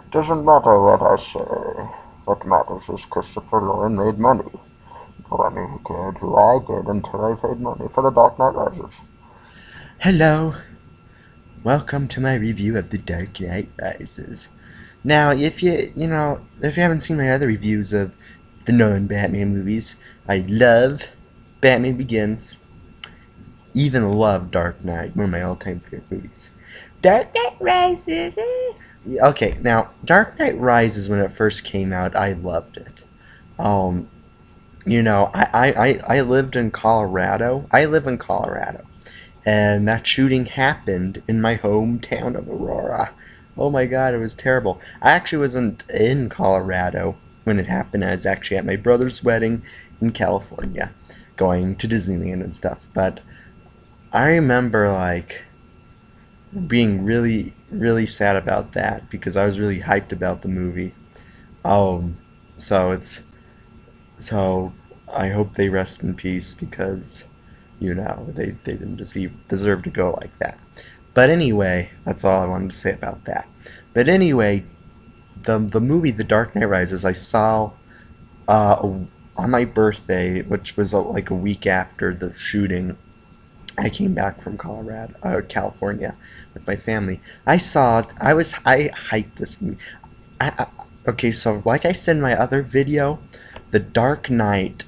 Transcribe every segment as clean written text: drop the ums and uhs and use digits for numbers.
Doesn't matter what I say. What matters is Christopher Nolan made money. Let me get who I did until I paid money for The Dark Knight Rises. Hello, welcome to my review of The Dark Knight Rises. Now, if you haven't seen my other reviews of the non-Batman movies, I love Batman Begins, even love Dark Knight, one of my all-time favorite movies. Dark Knight Rises. Okay, now Dark Knight Rises when it first came out, I loved it. Um, I lived in Colorado. I live in Colorado. And that shooting happened in my hometown of Aurora. Oh my god, it was terrible. I actually wasn't in Colorado when it happened. I was actually at my brother's wedding in California, going to Disneyland and stuff. But I remember, being really, really sad about that because I was really hyped about the movie. Um, so it's so I hope they rest in peace because they didn't deserve to go like that. But anyway, that's all I wanted to say about that. But anyway, the movie The Dark Knight Rises I saw on my birthday, which was like a week after the shooting. I came back from California, with my family. I saw it. I hyped this movie. Okay, so like I said in my other video, The Dark Knight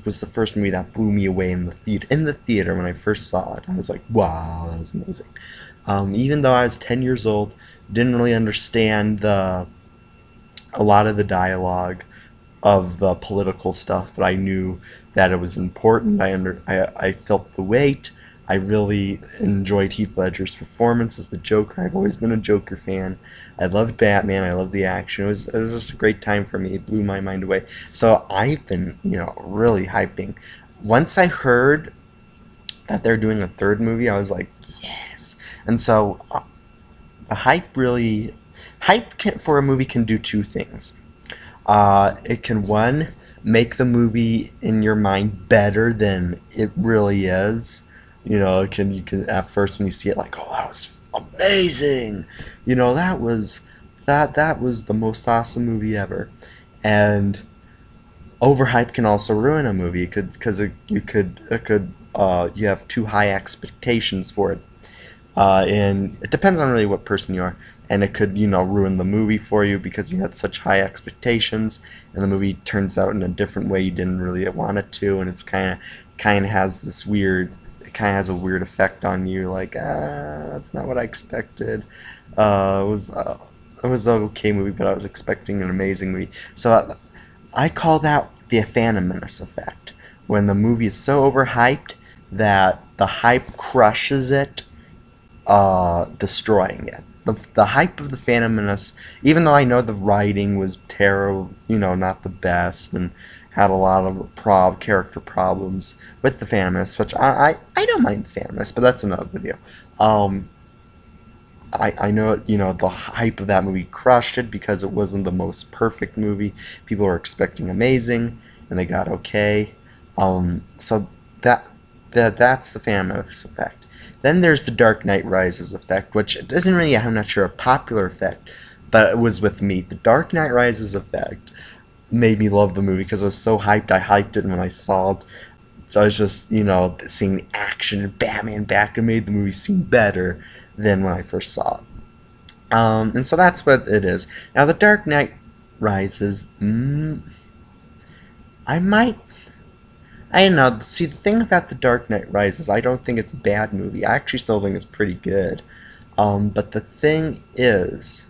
was the first movie that blew me away in the theater. In the theater, when I first saw it, I was like, "Wow, that was amazing." Even though I was 10 years old, didn't really understand a lot of the dialogue of the political stuff, but I knew that it was important. I felt the weight. I really enjoyed Heath Ledger's performance as the Joker. I've always been a Joker fan. I loved Batman. I loved the action. It was just a great time for me. It blew my mind away. So I've been, really hyping. Once I heard that they're doing a third movie, I was like, yes. And so the for a movie can do two things. It can, one, make the movie in your mind better than it really is. You can at first when you see it, like, oh, that was amazing. That was the most awesome movie ever. And overhype can also ruin a movie. It could because you have too high expectations for it. And it depends on really what person you are, and it could ruin the movie for you because you had such high expectations, and the movie turns out in a different way you didn't really want it to, and it's kind of has this weird, it kind of has a weird effect on you, like, that's not what I expected. It was an okay movie, but I was expecting an amazing movie. So I call that the Phantom Menace effect, when the movie is so overhyped that the hype crushes it, destroying it. The hype of the Phantom Menace, even though I know the writing was terrible, not the best, and had a lot of character problems with the Phantom Menace, which I don't mind the Phantom Menace, but that's another video. Um, I know, the hype of that movie crushed it because it wasn't the most perfect movie. People were expecting amazing, and they got okay. So that's the Phantom Menace effect. Then there's the Dark Knight Rises effect, which isn't really, I'm not sure, a popular effect, but it was with me. The Dark Knight Rises effect made me love the movie because I was so hyped. I hyped it when I saw it. So I was just, seeing the action and Batman back, and made the movie seem better than when I first saw it. And so that's what it is. Now, The Dark Knight Rises, I might, I don't know. See, the thing about The Dark Knight Rises, I don't think it's a bad movie. I actually still think it's pretty good. But the thing is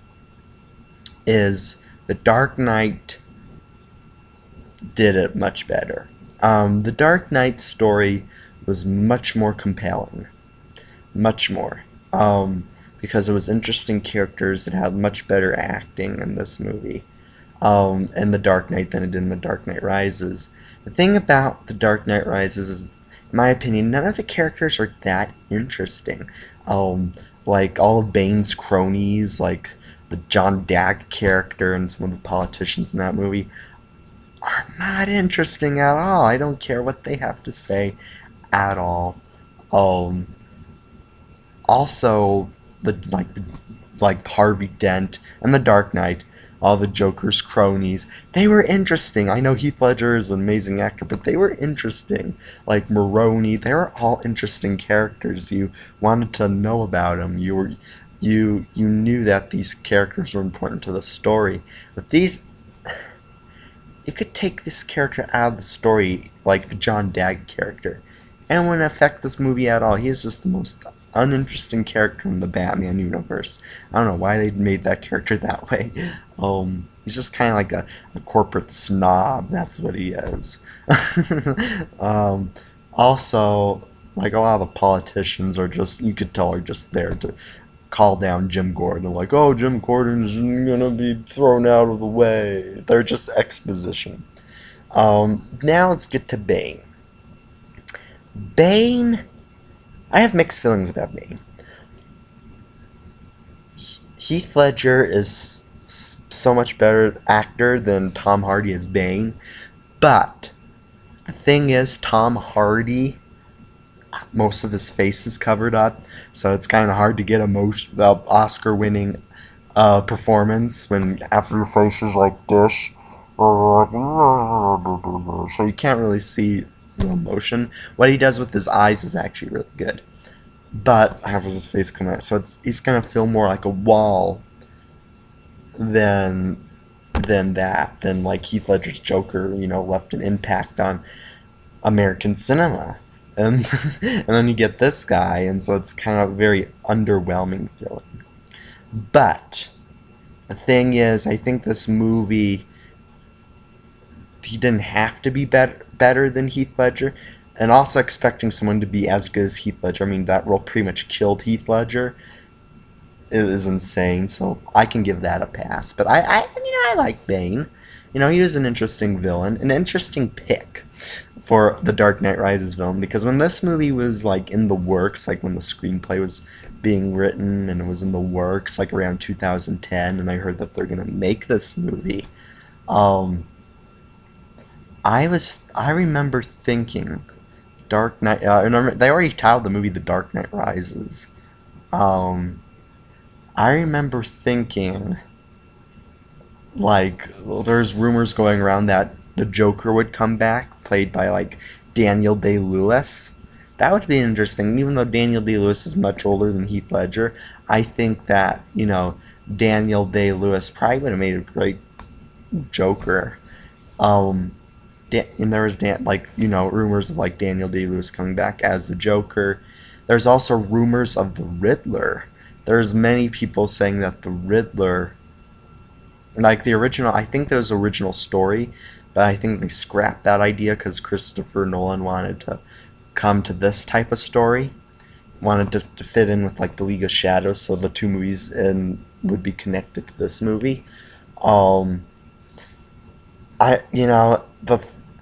The Dark Knight did it much better. The Dark Knight story was much more compelling. Much more. Because it was interesting characters. It had much better acting in this movie. In The Dark Knight than it did in The Dark Knight Rises. The thing about The Dark Knight Rises is, in my opinion, none of the characters are that interesting. Like all of Bane's cronies, like the John Daggett character and some of the politicians in that movie, are not interesting at all. I don't care what they have to say at all. Um, Also, the like Harvey Dent and the Dark Knight, all the Joker's cronies. They were interesting. I know Heath Ledger is an amazing actor, but they were interesting. Like Maroni, they were all interesting characters. You wanted to know about them. You knew that these characters were important to the story. But these, you could take this character out of the story, like the John Dagg character, and it wouldn't affect this movie at all. He is just the most uninteresting character in the Batman universe. I don't know why they made that character that way. He's just kind of like a corporate snob. That's what he is. Also, like a lot of the politicians are just, you could tell, are just there to call down Jim Gordon. Like, oh, Jim Gordon's gonna be thrown out of the way. They're just exposition. Now let's get to Bane. Bane, I have mixed feelings about Bane. Heath Ledger is so much better actor than Tom Hardy as Bane, but the thing is, Tom Hardy, most of his face is covered up, so it's kind of hard to get Oscar-winning performance when half of your face is like this, so you can't really see the emotion. What he does with his eyes is actually really good, but half of his face come out, so he's gonna feel more like a wall than than like Heath Ledger's Joker, left an impact on American cinema. And and then you get this guy, and so it's kind of a very underwhelming feeling. But the thing is, I think this movie, he didn't have to be better than Heath Ledger, and also expecting someone to be as good as Heath Ledger. I mean, that role pretty much killed Heath Ledger. It is insane, so I can give that a pass. But I like Bane. He was an interesting villain, an interesting pick for the Dark Knight Rises villain, because when this movie was like in the works, like when the screenplay was being written and it was in the works, like around 2010, and I heard that they're gonna make this movie, I remember thinking, Dark Knight. I remember they already titled the movie The Dark Knight Rises. I remember thinking, like, there's rumors going around that the Joker would come back, played by, like, Daniel Day-Lewis. That would be interesting. Even though Daniel Day-Lewis is much older than Heath Ledger, I think that, Daniel Day-Lewis probably would have made a great Joker. And there was, rumors of, like, Daniel Day-Lewis coming back as the Joker. There's also rumors of the Riddler. There's many people saying that the Riddler, like the original, I think there was an original story, but I think they scrapped that idea because Christopher Nolan wanted to come to this type of story, wanted to fit in with like the League of Shadows, so the two movies would be connected to this movie. I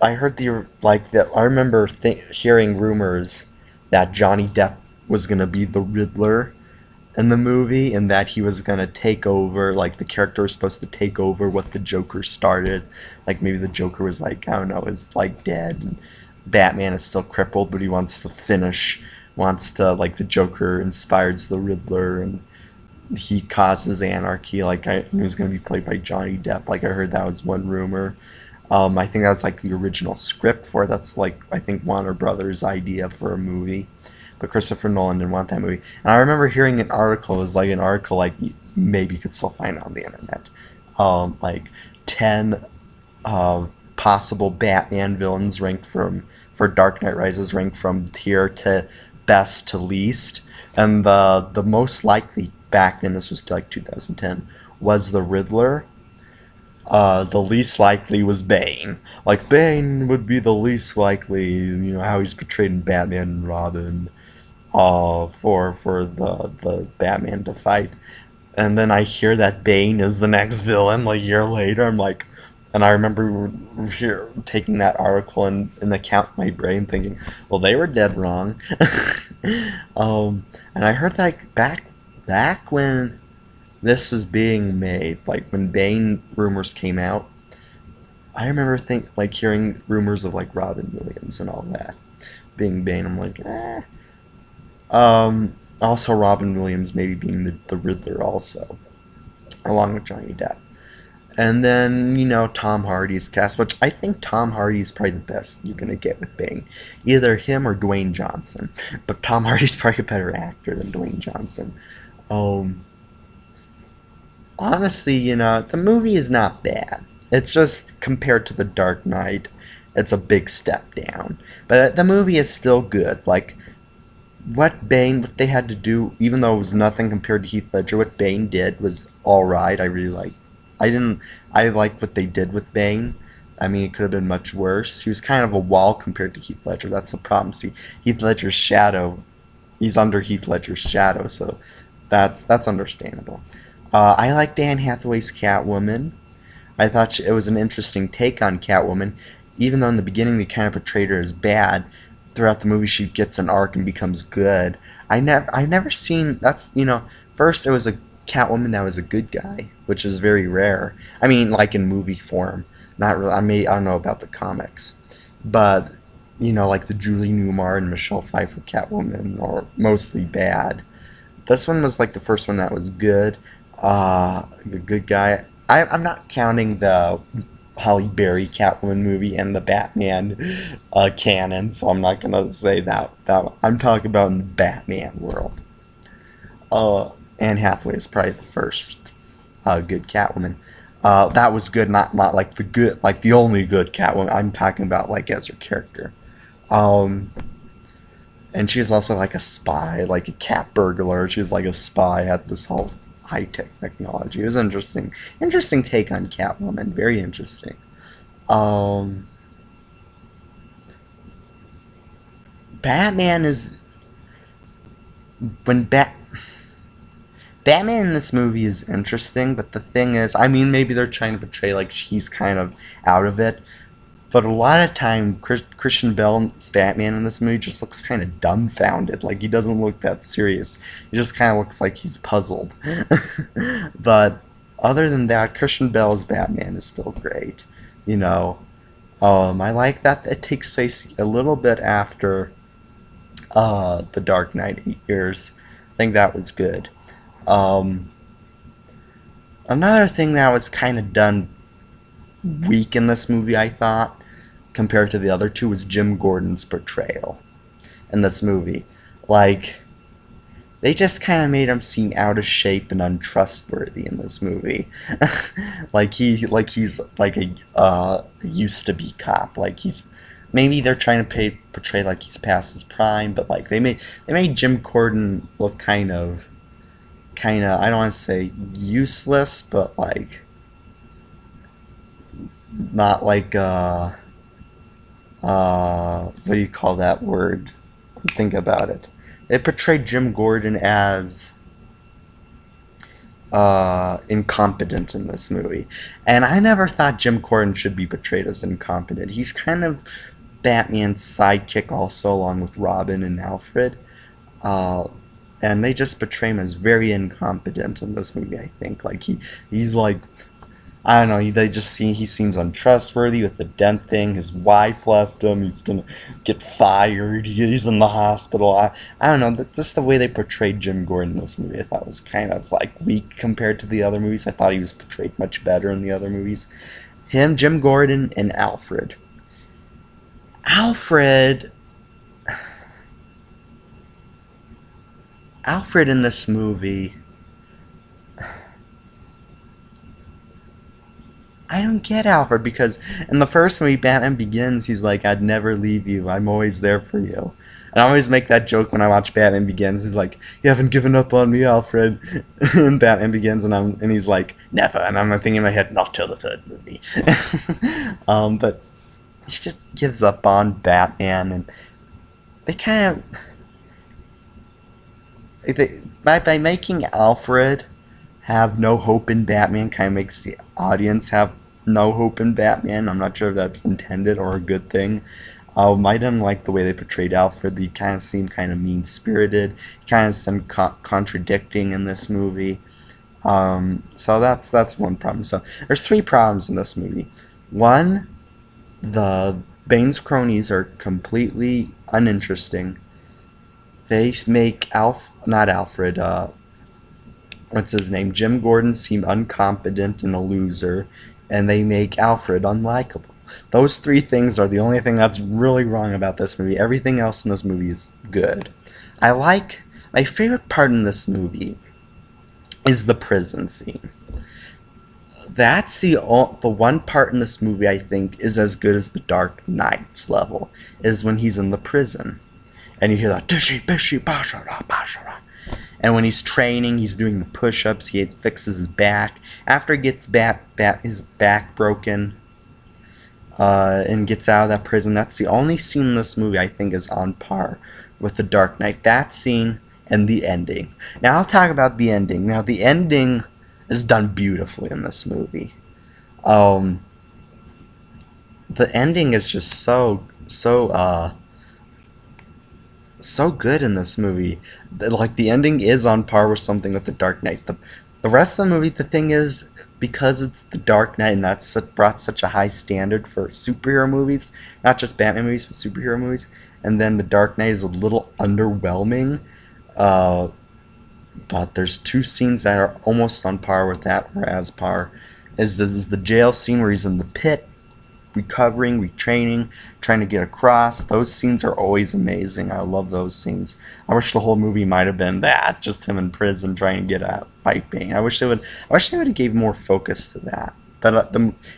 heard I remember hearing rumors that Johnny Depp was gonna be the Riddler in the movie, and that he was gonna take over, like the character was supposed to take over what the Joker started. Like maybe the Joker was like, I don't know, is like dead, and Batman is still crippled, but he wants to like the Joker inspires the Riddler, and he causes anarchy. He was gonna be played by Johnny Depp. Like I heard that was one rumor. I think that was like the original script for it. That's like I think Warner Brothers' idea for a movie. But Christopher Nolan didn't want that movie. And I remember hearing an article, it was like an article like maybe you could still find it on the internet. 10 possible Batman villains ranked for Dark Knight Rises, ranked from tier to best to least. And the most likely back then, this was like 2010, was the Riddler. The least likely was Bane. Like Bane would be the least likely, how he's portrayed in Batman and Robin. For the Batman to fight, and then I hear that Bane is the next villain. Like a year later, I'm like, and I remember taking that article and account in my brain, thinking, well, they were dead wrong. And I heard that back when this was being made, like when Bane rumors came out, I remember hearing rumors of like Robin Williams and all that being Bane. I'm like, Also, Robin Williams maybe being the Riddler also, along with Johnny Depp. And then, Tom Hardy's cast, which I think Tom Hardy's probably the best you're going to get with Bane. Either him or Dwayne Johnson. But Tom Hardy's probably a better actor than Dwayne Johnson. Um, Honestly, the movie is not bad. It's just compared to The Dark Knight, it's a big step down. But the movie is still good. Like, what they had to do, even though it was nothing compared to Heath Ledger, what Bane did was alright. I really like. I didn't. I like what they did with Bane. I mean, it could have been much worse. He was kind of a wall compared to Heath Ledger. That's the problem. See, Heath Ledger's shadow. He's under Heath Ledger's shadow, so that's understandable. I liked Anne Hathaway's Catwoman. I thought it was an interesting take on Catwoman, even though in the beginning they kind of portrayed her as bad. Throughout the movie, she gets an arc and becomes good. I never seen that's first it was a Catwoman that was a good guy, which is very rare. I mean, like in movie form, not really. I don't know about the comics, but like the Julie Newmar and Michelle Pfeiffer Catwoman are mostly bad. This one was like the first one that was good. The good guy. I'm not counting the Halle Berry Catwoman movie and the Batman canon, so I'm not gonna say that. I'm talking about in the Batman world. Anne Hathaway is probably the first good Catwoman. That was good, not like the good, like the only good Catwoman. I'm talking about like as her character. Um, and she was also like a spy, like a cat burglar. She was like a spy at this whole high tech technology. It was interesting take on Catwoman. Very interesting. Um, Batman is when Batman in this movie is interesting, but the thing is, I mean, maybe they're trying to portray like he's kind of out of it. But a lot of time, Christian Bale's Batman in this movie just looks kind of dumbfounded. Like, he doesn't look that serious. He just kind of looks like he's puzzled. But other than that, Christian Bale's Batman is still great. You know, I like that it takes place a little bit after The Dark Knight, 8 years. I think that was good. Um, Another thing that was kind of done weak in this movie, I thought, compared to the other two, was Jim Gordon's portrayal in this movie. Like, they just kind of made him seem out of shape and untrustworthy in this movie. like he's like a used to be cop. Like he's maybe they're trying to portray like he's past his prime, but like they made Jim Gordon look kind of I don't want to say useless, but like not like what do you call that word? Think about it. It portrayed Jim Gordon as incompetent in this movie, and I never thought Jim Gordon should be portrayed as incompetent. He's kind of Batman's sidekick, also along with Robin and Alfred, uh, and they just portray him as very incompetent in this movie. I think like he's like I don't know. They just see he seems untrustworthy with the dent thing. His wife left him. He's gonna get fired. He's in the hospital. I don't know. Just the way they portrayed Jim Gordon in this movie, I thought was kind of like weak compared to the other movies. I thought he was portrayed much better in the other movies. Him, Jim Gordon, and Alfred. Alfred. Alfred in this movie. I don't get Alfred because in the first movie, Batman Begins, he's like, "I'd never leave you. I'm always there for you." And I always make that joke when I watch Batman Begins. He's like, "You haven't given up on me, Alfred." in Batman Begins, and he's like, "Never." And I'm thinking in my head, not till the third movie. But he just gives up on Batman, and they kind of by making Alfred have no hope in Batman kind of makes the audience have no hope in Batman. I'm not sure if that's intended or a good thing. I didn't like the way they portrayed Alfred. He kind of seemed kind of mean-spirited. He kind of seemed contradicting in this movie. So that's one problem. So there's three problems in this movie. One, the Bane's cronies are completely uninteresting. they make not Alfred, what's his name, Jim Gordon seem incompetent and a loser, and they make Alfred unlikable. Those three things are the only thing that's really wrong about this movie. Everything else in this movie is good. I like my favorite part in this movie is the prison scene. That's the one part in this movie I think is as good as the Dark Knight's level, is when he's in the prison. And you hear that tishy bishy bashara bashara. And when he's training, he's doing the push-ups, he fixes his back. After he gets his back broken and gets out of that prison, that's the only scene in this movie I think is on par with the Dark Knight. That scene and the ending. Now I'll talk about the ending. Now the ending is done beautifully in this movie. The ending is just so good in this movie. Like, the ending is on par with something with the Dark Knight. The rest of the movie, the thing is, because it's the Dark Knight and that's brought such a high standard for superhero movies, not just Batman movies, but superhero movies, and then the Dark Knight is a little underwhelming. But there's two scenes that are almost on par with that, or as par. This is the jail scene where he's in the pit, recovering, retraining, trying to get across. Those scenes are always amazing. I love those scenes. I wish the whole movie might have been that, just him in prison trying to get out, fight Bane. I wish they would have gave more focus to that. But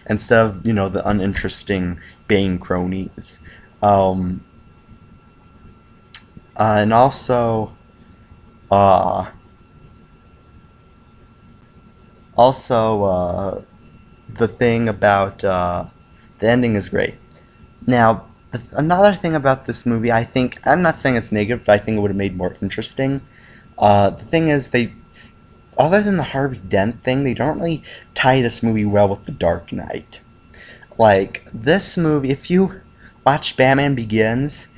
instead of the uninteresting Bane cronies, and also. The thing about the ending is great. Now, another thing about this movie, I'm not saying it's negative, but I think it would have made more interesting. The thing is, other than the Harvey Dent thing, they don't really tie this movie well with The Dark Knight. Like, this movie, if you watch Batman Begins,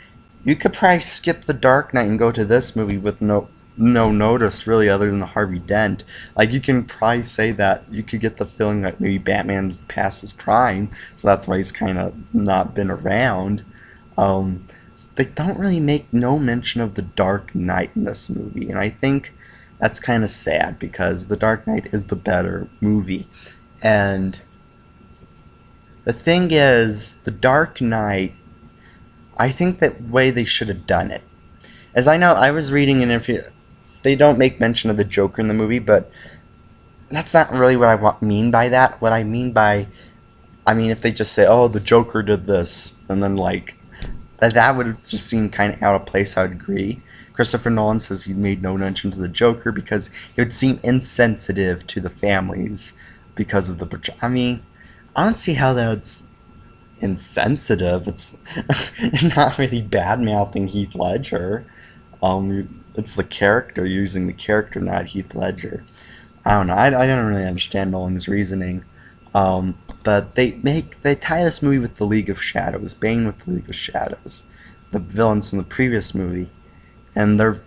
you could probably skip The Dark Knight and go to this movie with no notice really other than the Harvey Dent. Like, you can probably say that you could get the feeling that maybe Batman's past his prime, so that's why he's kind of not been around. They don't really make no mention of the Dark Knight in this movie, and I think that's kind of sad because the Dark Knight is the better movie. And the thing is, the Dark Knight, I think that way they should have done it. As I know, I was reading an interview. They don't make mention of the Joker in the movie, but that's not really what I mean by that. What I mean if they just say, oh, the Joker did this, and then, like, that would just seem kind of out of place, I would agree. Christopher Nolan says he made no mention to the Joker because it would seem insensitive to the families because of the... I don't see how that's insensitive. It's not really bad-mouthing Heath Ledger. It's the character, using the character, not Heath Ledger. I don't know. I don't really understand Nolan's reasoning. But they tie this movie with the League of Shadows, Bane with the League of Shadows, the villains from the previous movie, and their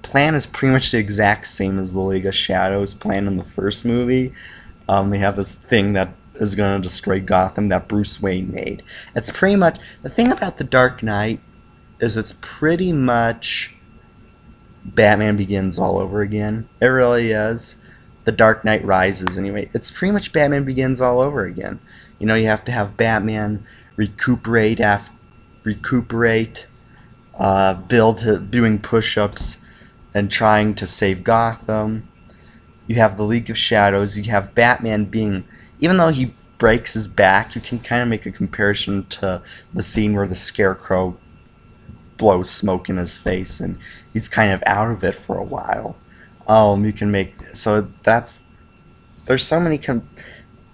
plan is pretty much the exact same as the League of Shadows plan in the first movie. They have this thing that is going to destroy Gotham that Bruce Wayne made. It's pretty much the thing about the Dark Knight is it's pretty much Batman Begins all over again. It really is. The Dark Knight Rises, anyway. It's pretty much Batman Begins all over again. You have to have Batman recuperate, build, doing push-ups, and trying to save Gotham. You have the League of Shadows. You have Batman being, even though he breaks his back, you can kind of make a comparison to the scene where the Scarecrow blows smoke in his face and he's kind of out of it for a while. You can make, so there's so many,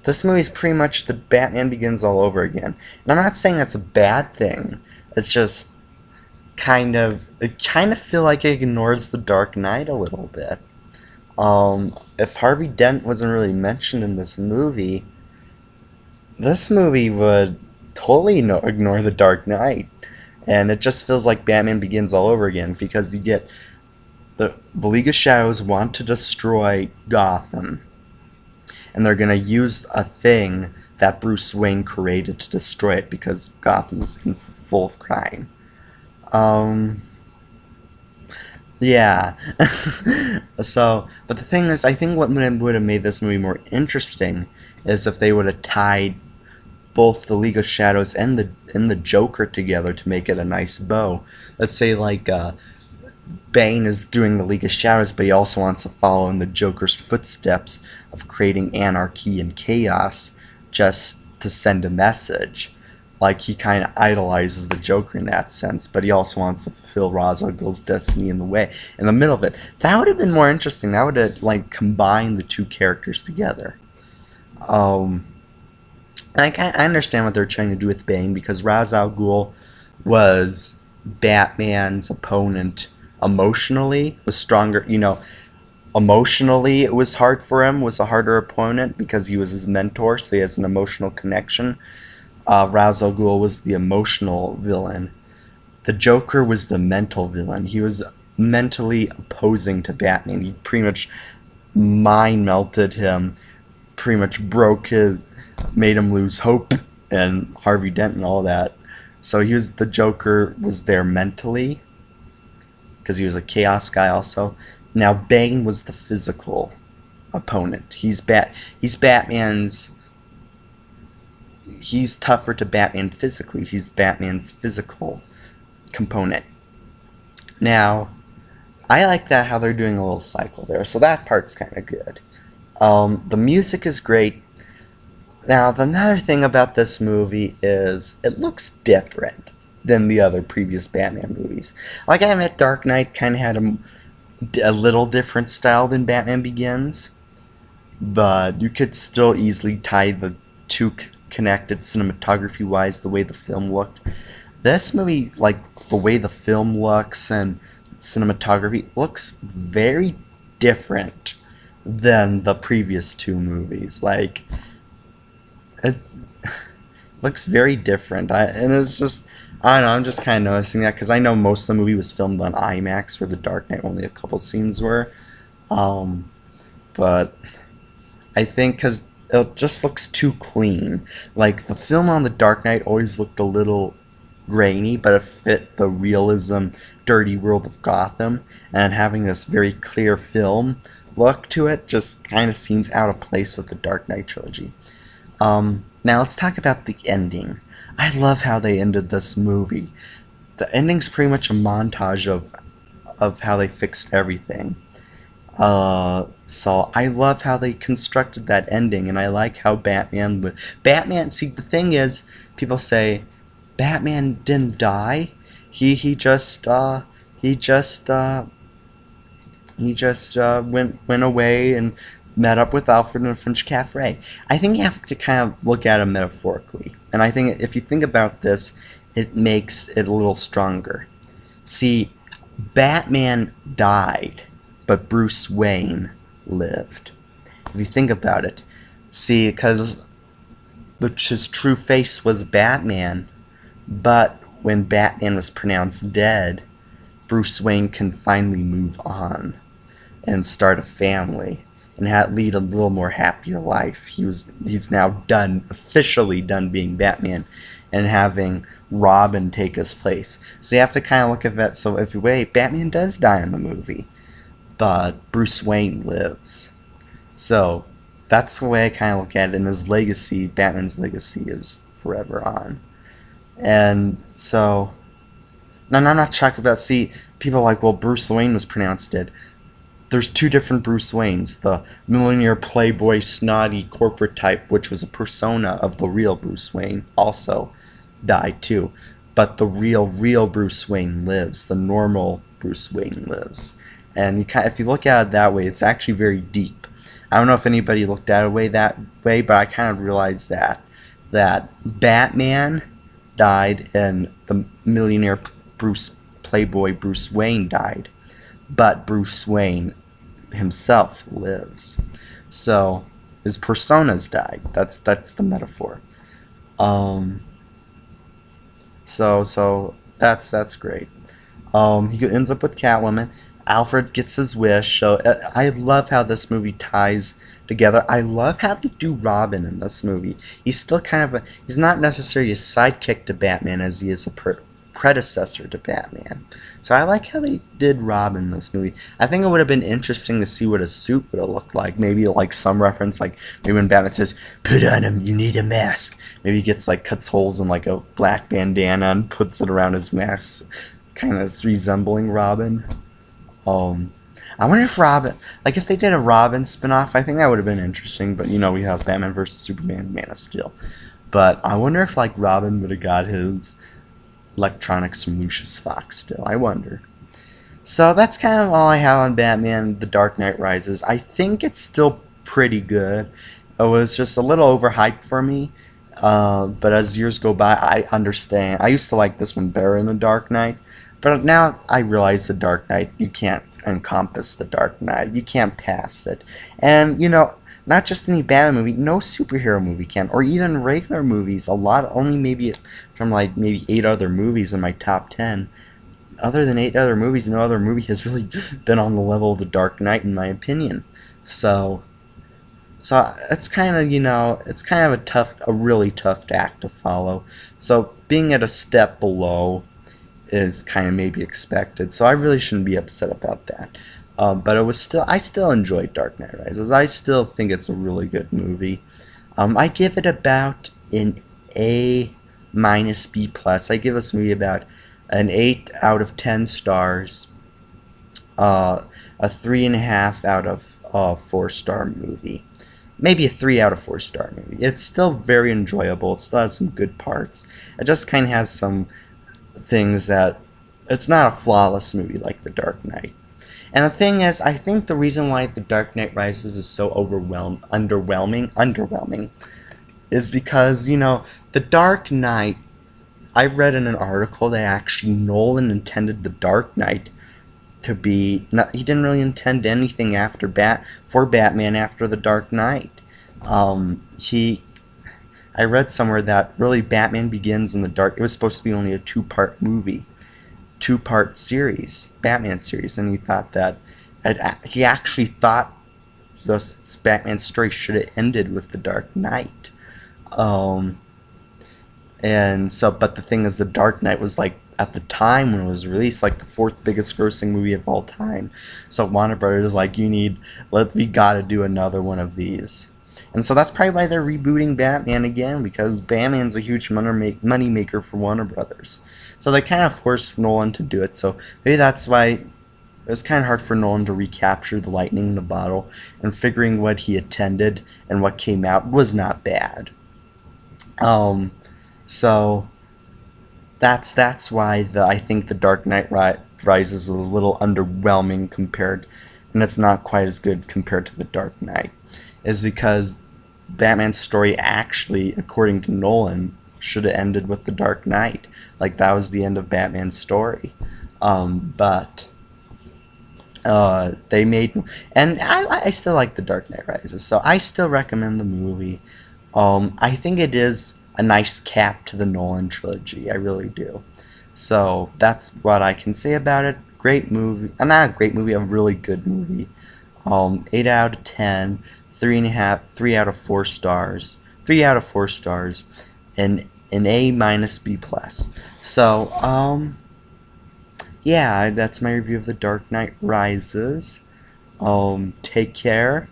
this movie's pretty much the Batman Begins all over again. And I'm not saying that's a bad thing. It's just it kind of feel like it ignores the Dark Knight a little bit. If Harvey Dent wasn't really mentioned in this movie would totally ignore the Dark Knight. And it just feels like Batman Begins all over again because you get the League of Shadows want to destroy Gotham. And they're going to use a thing that Bruce Wayne created to destroy it because Gotham's full of crime. Yeah. So, but the thing is, I think what would have made this movie more interesting is if they would have tied both the League of Shadows and the Joker together to make it a nice bow. Let's say like Bane is doing the League of Shadows, but he also wants to follow in the Joker's footsteps of creating anarchy and chaos just to send a message. Like he kind of idolizes the Joker in that sense, but he also wants to fulfill Ra's al Ghul's destiny in the way, in the middle of it. That would have been more interesting. That would have like combined the two characters together. Um, I understand what they're trying to do with Bane because Ra's al Ghul was Batman's opponent emotionally, was stronger. Emotionally it was hard for him, was a harder opponent because he was his mentor, so he has an emotional connection. Ra's al Ghul was the emotional villain. The Joker was the mental villain. He was mentally opposing to Batman. He pretty much mind melted him, pretty much made him lose hope, and Harvey Dent and all that. So the Joker was there mentally because he was a chaos guy also. Now Bane was the physical opponent. He's Batman's. He's tougher to Batman physically. He's Batman's physical component. Now, I like that how they're doing a little cycle there, so that part's kind of good. The music is great. Now, the another thing about this movie is it looks different than the other previous Batman movies. Like I admit, Dark Knight kind of had a little different style than Batman Begins, but you could still easily tie the two connected cinematography wise the way the film looked. This movie, like the way the film looks and cinematography, looks very different than the previous two movies. Like it looks very different. And it's just, I don't know, I'm just kind of noticing that because I know most of the movie was filmed on IMAX, where The Dark Knight only a couple scenes were. But I think because it just looks too clean. Like the film on The Dark Knight always looked a little grainy, but it fit the realism, dirty world of Gotham, and having this very clear film look to it just kind of seems out of place with the Dark Knight trilogy. Now let's talk about the ending. I love how they ended this movie. The ending's pretty much a montage of how they fixed everything. So I love how they constructed that ending, and I like how Batman. See, the thing is, people say Batman didn't die. He just went away and met up with Alfred in a French cafe. I think you have to kind of look at it metaphorically, and I think if you think about this, it makes it a little stronger. See, Batman died, but Bruce Wayne lived. If you think about it, see, because his true face was Batman, but when Batman was pronounced dead, Bruce Wayne can finally move on and start a family and lead a little more happier life. He's now officially done being Batman, and having Robin take his place. So you have to kind of look at that. So if you wait, Batman does die in the movie, but Bruce Wayne lives. So that's the way I kind of look at it. And his legacy, Batman's legacy, is forever on. And so, now I'm not talking about, see, people are like, well, Bruce Wayne was pronounced dead. There's two different Bruce Waynes. The millionaire playboy snotty corporate type, which was a persona of the real Bruce Wayne, also died too. But the real Bruce Wayne lives. The normal Bruce Wayne lives. And if you look at it that way, it's actually very deep. I don't know if anybody looked at it that way, but I kind of realized that Batman died and the millionaire playboy Bruce Wayne died, but Bruce Wayne himself lives. So his personas died. That's the metaphor. So that's great. He ends up with Catwoman. Alfred gets his wish. So I love how this movie ties together. I love how they do Robin in this movie. He's still kind of he's not necessarily a sidekick to Batman as he is predecessor to Batman. So I like how they did Robin in this movie. I think it would have been interesting to see what a suit would have looked like. Maybe like some reference, like maybe when Batman says, "Put on him, you need a mask." Maybe he gets like cuts holes in like a black bandana and puts it around his mask, kind of resembling Robin. Um, I wonder if Robin, like if they did a Robin spinoff, I think that would have been interesting. But we have Batman versus Superman, Man of Steel. But I wonder if like Robin would have got his electronics from Lucius Fox still. I wonder. So that's kind of all I have on Batman The Dark Knight Rises. I think it's still pretty good. It was just a little overhyped for me. But as years go by, I understand. I used to like this one better than The Dark Knight. But now I realize The Dark Knight, you can't encompass The Dark Knight. You can't pass it. And, not just any Batman movie, no superhero movie can, or even regular movies. Only maybe from like maybe 8 other movies in my top 10. Other than 8 other movies, no other movie has really been on the level of The Dark Knight, in my opinion. So it's kind of it's kind of a really tough act to follow. So being at a step below is kind of maybe expected. So I really shouldn't be upset about that. But I still enjoyed Dark Knight Rises. I still think it's a really good movie. I give it about an A minus B plus. I give this movie about an 8 out of 10 stars. A 3.5 out of 4-star movie. Maybe a 3 out of 4-star movie. It's still very enjoyable. It still has some good parts. It just kind of has some things that it's not a flawless movie like The Dark Knight. And the thing is, I think the reason why The Dark Knight Rises is so underwhelming, is because, The Dark Knight, I read in an article that actually Nolan intended The Dark Knight to be, he didn't really intend anything for Batman after The Dark Knight. I read somewhere that really Batman Begins in the Dark, it was supposed to be only a 2-part movie. 2-part series, Batman series, and he actually thought this Batman story should have ended with The Dark Knight. But the thing is, The Dark Knight was like, at the time when it was released, like the 4th biggest grossing movie of all time. So Warner Brothers is like, we gotta do another one of these. And so that's probably why they're rebooting Batman again, because Batman's a huge money maker for Warner Brothers. So they kind of forced Nolan to do it. So maybe that's why it was kind of hard for Nolan to recapture the lightning in the bottle, and figuring what he intended and what came out was not bad. So that's why I think The Dark Knight Rises is a little underwhelming and it's not quite as good compared to The Dark Knight, is because Batman's story actually, according to Nolan, should have ended with The Dark Knight. Like, that was the end of Batman's story. But they made, and I still like The Dark Knight Rises, so I still recommend the movie. I think it is a nice cap to the Nolan trilogy. I really do. So that's what I can say about it. Great movie. Not a great movie, a really good movie. 8 out of 10, 3.5, 3 out of 4 stars, 3 out of 4 stars, and an A minus B plus. So, yeah, that's my review of The Dark Knight Rises. Take care.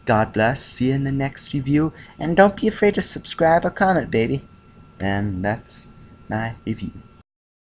God bless. See you in the next review. And don't be afraid to subscribe or comment, baby. And that's my review.